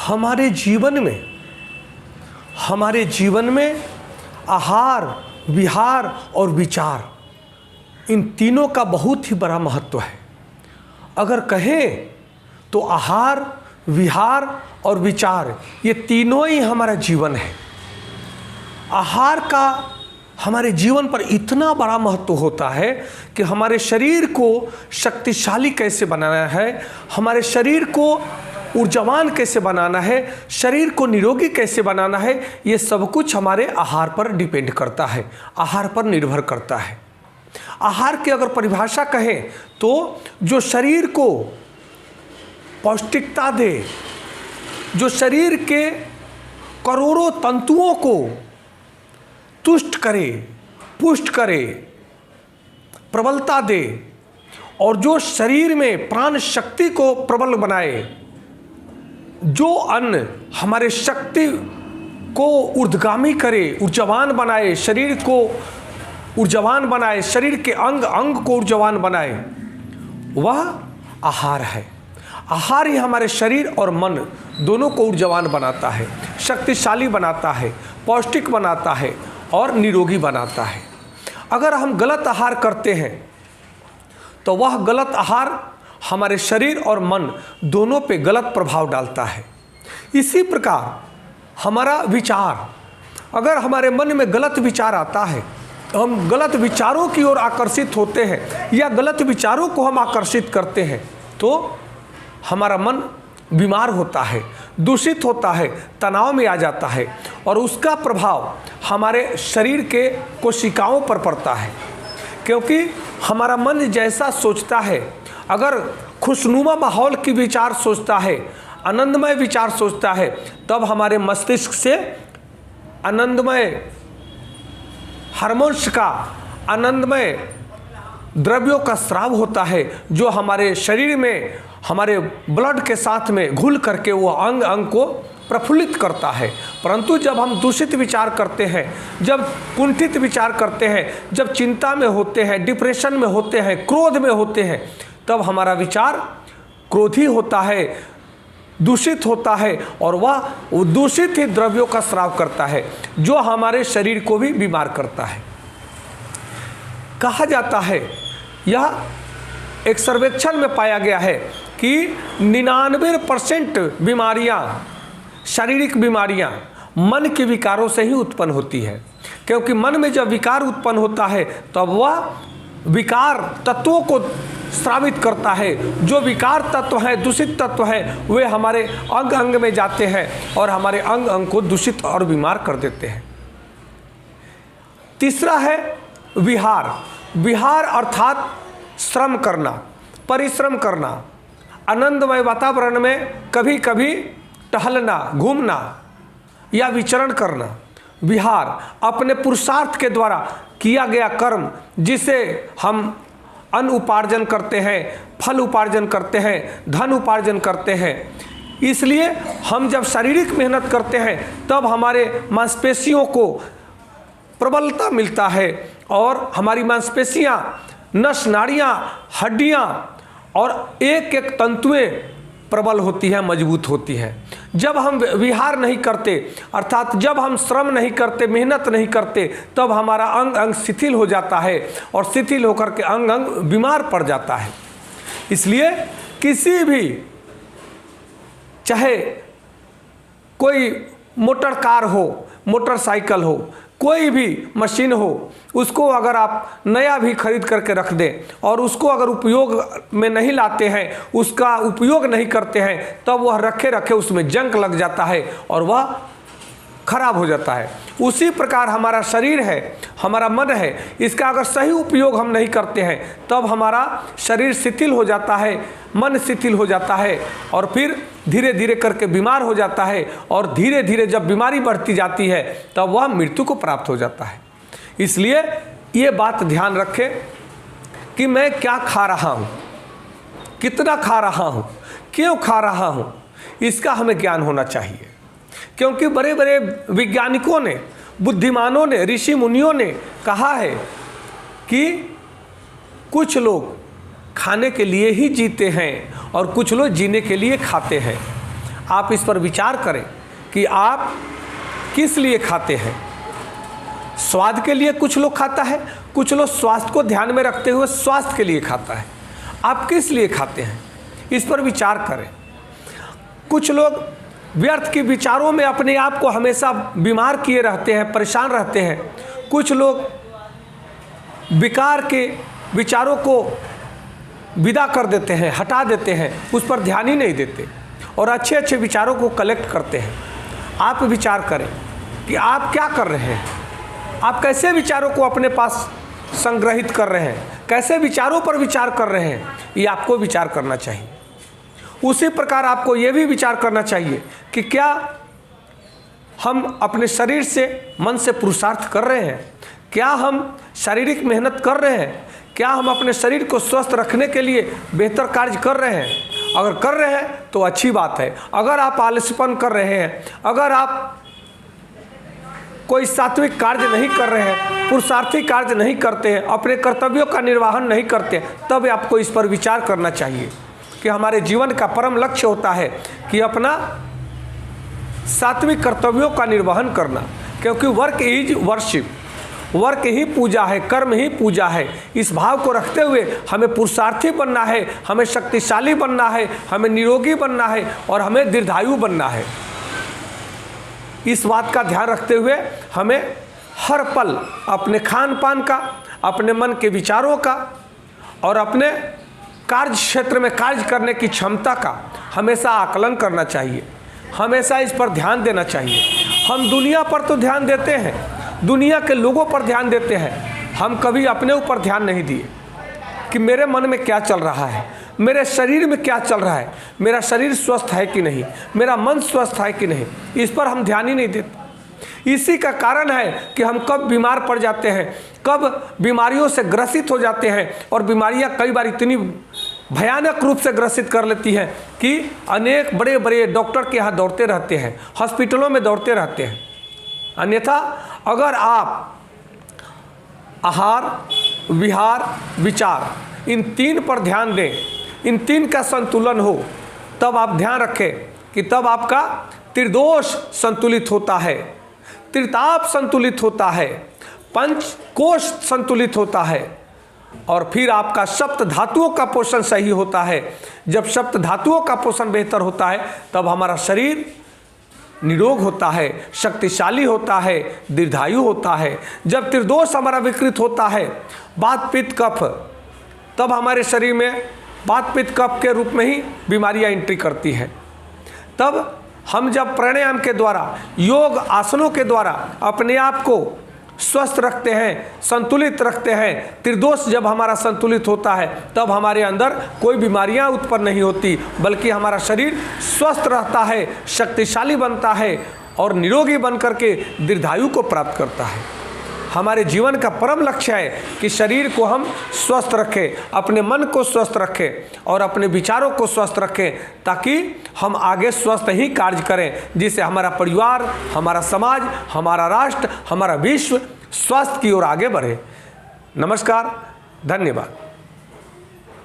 हमारे जीवन में आहार, विहार और विचार, इन तीनों का बहुत ही बड़ा महत्व है। अगर कहें तो आहार, विहार और विचार, ये तीनों ही हमारा जीवन है। आहार का हमारे जीवन पर इतना बड़ा महत्व होता है कि हमारे शरीर को शक्तिशाली कैसे बनाना है, हमारे शरीर को ऊर्जावान कैसे बनाना है, शरीर को निरोगी कैसे बनाना है, ये सब कुछ हमारे आहार पर डिपेंड करता है, आहार पर निर्भर करता है। आहार की अगर परिभाषा कहें तो जो शरीर को पौष्टिकता दे, जो शरीर के करोड़ों तंतुओं को तुष्ट करे, पुष्ट करे, प्रबलता दे, और जो शरीर में प्राण शक्ति को प्रबल बनाए, जो अन्न हमारे शक्ति को ऊर्ध्वगामी करे, ऊर्जावान बनाए, शरीर को ऊर्जावान बनाए, शरीर के अंग अंग को ऊर्जावान बनाए, वह आहार है। आहार ही हमारे शरीर और मन दोनों को ऊर्जावान बनाता है, शक्तिशाली बनाता है, पौष्टिक बनाता है और निरोगी बनाता है। अगर हम गलत आहार करते हैं तो वह गलत आहार हमारे शरीर और मन दोनों पे गलत प्रभाव डालता है। इसी प्रकार हमारा विचार, अगर हमारे मन में गलत विचार आता है, हम गलत विचारों की ओर आकर्षित होते हैं या गलत विचारों को हम आकर्षित करते हैं, तो हमारा मन बीमार होता है, दूषित होता है, तनाव में आ जाता है और उसका प्रभाव हमारे शरीर के कोशिकाओं पर पड़ता है। क्योंकि हमारा मन जैसा सोचता है, अगर खुशनुमा माहौल की विचार सोचता है, आनंदमय विचार सोचता है, तब हमारे मस्तिष्क से आनंदमय हार्मोन्स का, आनंदमय द्रव्यों का स्राव होता है, जो हमारे शरीर में हमारे ब्लड के साथ में घुल करके वो अंग अंग को प्रफुल्लित करता है। परंतु जब हम दूषित विचार करते हैं, जब कुंठित विचार करते हैं, जब चिंता में होते हैं, डिप्रेशन में होते हैं, क्रोध में होते हैं, तब हमारा विचार क्रोधी होता है, दूषित होता है और वह दूषित ही द्रव्यों का स्राव करता है, जो हमारे शरीर को भी बीमार करता है। कहा जाता है, यह एक सर्वेक्षण में पाया गया है कि 99% बीमारियां, शारीरिक बीमारियां मन के विकारों से ही उत्पन्न होती है। क्योंकि मन में जब विकार उत्पन्न होता है तब वह विकार तत्वों को स्रावित करता है। जो विकार तत्व हैं, दूषित तत्व हैं, वे हमारे अंग अंग में जाते हैं और हमारे अंग अंग को दूषित और बीमार कर देते हैं। तीसरा है विहार। विहार अर्थात श्रम करना, परिश्रम करना, आनंदमय वातावरण में कभी कभी टहलना, घूमना या विचरण करना। विहार अपने पुरुषार्थ के द्वारा किया गया कर्म, जिसे हम अन्न उपार्जन करते हैं, फल उपार्जन करते हैं, धन उपार्जन करते हैं। इसलिए हम जब शारीरिक मेहनत करते हैं तब हमारे मांसपेशियों को प्रबलता मिलता है और हमारी मांसपेशियां, नस नाड़ियां, हड्डियां और एक एक तंतुएं प्रबल होती है, मजबूत होती है। जब हम विहार नहीं करते, अर्थात जब हम श्रम नहीं करते, मेहनत नहीं करते, तब हमारा अंग अंग शिथिल हो जाता है और शिथिल होकर के अंग अंग बीमार पड़ जाता है। इसलिए किसी भी, चाहे कोई मोटर कार हो, मोटरसाइकिल हो, कोई भी मशीन हो, उसको अगर आप नया भी खरीद करके रख दें और उसको अगर उपयोग में नहीं लाते हैं, उसका उपयोग नहीं करते हैं, तब वह रखे रखे उसमें जंग लग जाता है और वह खराब हो जाता है। उसी प्रकार हमारा शरीर है, हमारा मन है, इसका अगर सही उपयोग हम नहीं करते हैं तब हमारा शरीर शिथिल हो जाता है, मन शिथिल हो जाता है और फिर धीरे धीरे करके बीमार हो जाता है और धीरे धीरे जब बीमारी बढ़ती जाती है तब वह मृत्यु को प्राप्त हो जाता है। इसलिए ये बात ध्यान रखें कि मैं क्या खा रहा हूँ, कितना खा रहा हूँ, क्यों खा रहा हूँ, इसका हमें ज्ञान होना चाहिए। क्योंकि बड़े बड़े वैज्ञानिकों ने, बुद्धिमानों ने, ऋषि मुनियों ने कहा है कि कुछ लोग खाने के लिए ही जीते हैं और कुछ लोग जीने के लिए खाते हैं। आप इस पर विचार करें कि आप किस लिए खाते हैं। स्वाद के लिए कुछ लोग खाता है, कुछ लोग स्वास्थ्य को ध्यान में रखते हुए स्वास्थ्य के लिए खाता है। आप किस लिए खाते हैं, इस पर विचार करें। कुछ लोग व्यर्थ के विचारों में अपने आप को हमेशा बीमार किए रहते हैं, परेशान रहते हैं। कुछ लोग बेकार के विचारों को विदा कर देते हैं, हटा देते हैं, उस पर ध्यान ही नहीं देते और अच्छे अच्छे विचारों को कलेक्ट करते हैं। आप विचार करें कि आप क्या कर रहे हैं, आप कैसे विचारों को अपने पास संग्रहित कर रहे हैं, कैसे विचारों पर विचार कर रहे हैं, ये आपको विचार करना चाहिए। उसी प्रकार आपको ये भी विचार करना चाहिए कि क्या हम अपने शरीर से, मन से पुरुषार्थ कर रहे हैं, क्या हम शारीरिक मेहनत कर रहे हैं, क्या हम अपने शरीर को स्वस्थ रखने के लिए बेहतर कार्य कर रहे हैं। अगर कर रहे हैं तो अच्छी बात है। अगर आप आलस्यपन कर रहे हैं, अगर आप कोई सात्विक कार्य नहीं कर रहे हैं, पुरुषार्थी कार्य नहीं करते हैं, अपने कर्तव्यों का निर्वहन नहीं करते, तब आपको इस पर विचार करना चाहिए कि हमारे जीवन का परम लक्ष्य होता है कि अपना सात्विक कर्तव्यों का निर्वहन करना, क्योंकि वर्क इज वर्शिप, वर्क ही पूजा है, कर्म ही पूजा है। इस भाव को रखते हुए हमें पुरुषार्थी बनना है, हमें शक्तिशाली बनना है, हमें निरोगी बनना है और हमें दीर्घायु बनना है। इस बात का ध्यान रखते हुए हमें हर पल अपने खान पान का, अपने मन के विचारों का और अपने कार्य क्षेत्र में कार्य करने की क्षमता का हमेशा आकलन करना चाहिए, हमेशा इस पर ध्यान देना चाहिए। हम दुनिया पर तो ध्यान देते हैं, दुनिया के लोगों पर ध्यान देते हैं, हम कभी अपने ऊपर ध्यान नहीं दिए कि मेरे मन में क्या चल रहा है, मेरे शरीर में क्या चल रहा है, मेरा शरीर स्वस्थ है कि नहीं, मेरा मन स्वस्थ है कि नहीं, इस पर हम ध्यान ही नहीं देते। इसी का कारण है कि हम कब बीमार पड़ जाते हैं, कब बीमारियों से ग्रसित हो जाते हैं और बीमारियां कई बार इतनी भयानक रूप से ग्रसित कर लेती हैं कि अनेक बड़े बड़े डॉक्टर के यहाँ दौड़ते रहते हैं, हॉस्पिटलों में दौड़ते रहते हैं। अन्यथा अगर आप आहार, विहार, विचार इन तीन पर ध्यान दें, इन तीन का संतुलन हो, तब आप ध्यान रखें कि तब आपका त्रिदोष संतुलित होता है, त्रिताप संतुलित होता है, पंचकोश संतुलित होता है और फिर आपका सप्त धातुओं का पोषण सही होता है। जब सप्त धातुओं का पोषण बेहतर होता है तब हमारा शरीर निरोग होता है, शक्तिशाली होता है, दीर्घायु होता है। जब त्रिदोष हमारा विकृत होता है, वात पित्त कफ, तब हमारे शरीर में वात पित्त कफ के रूप में ही बीमारियां एंट्री करती हैं। तब हम जब प्राणायाम के द्वारा, योग आसनों के द्वारा अपने आप को स्वस्थ रखते हैं, संतुलित रखते हैं, त्रिदोष जब हमारा संतुलित होता है तब हमारे अंदर कोई बीमारियां उत्पन्न नहीं होती, बल्कि हमारा शरीर स्वस्थ रहता है, शक्तिशाली बनता है और निरोगी बनकर के दीर्घायु को प्राप्त करता है। हमारे जीवन का परम लक्ष्य है कि शरीर को हम स्वस्थ रखें, अपने मन को स्वस्थ रखें और अपने विचारों को स्वस्थ रखें, ताकि हम आगे स्वस्थ ही कार्य करें, जिससे हमारा परिवार, हमारा समाज, हमारा राष्ट्र, हमारा विश्व स्वास्थ्य की ओर आगे बढ़े। नमस्कार, धन्यवाद।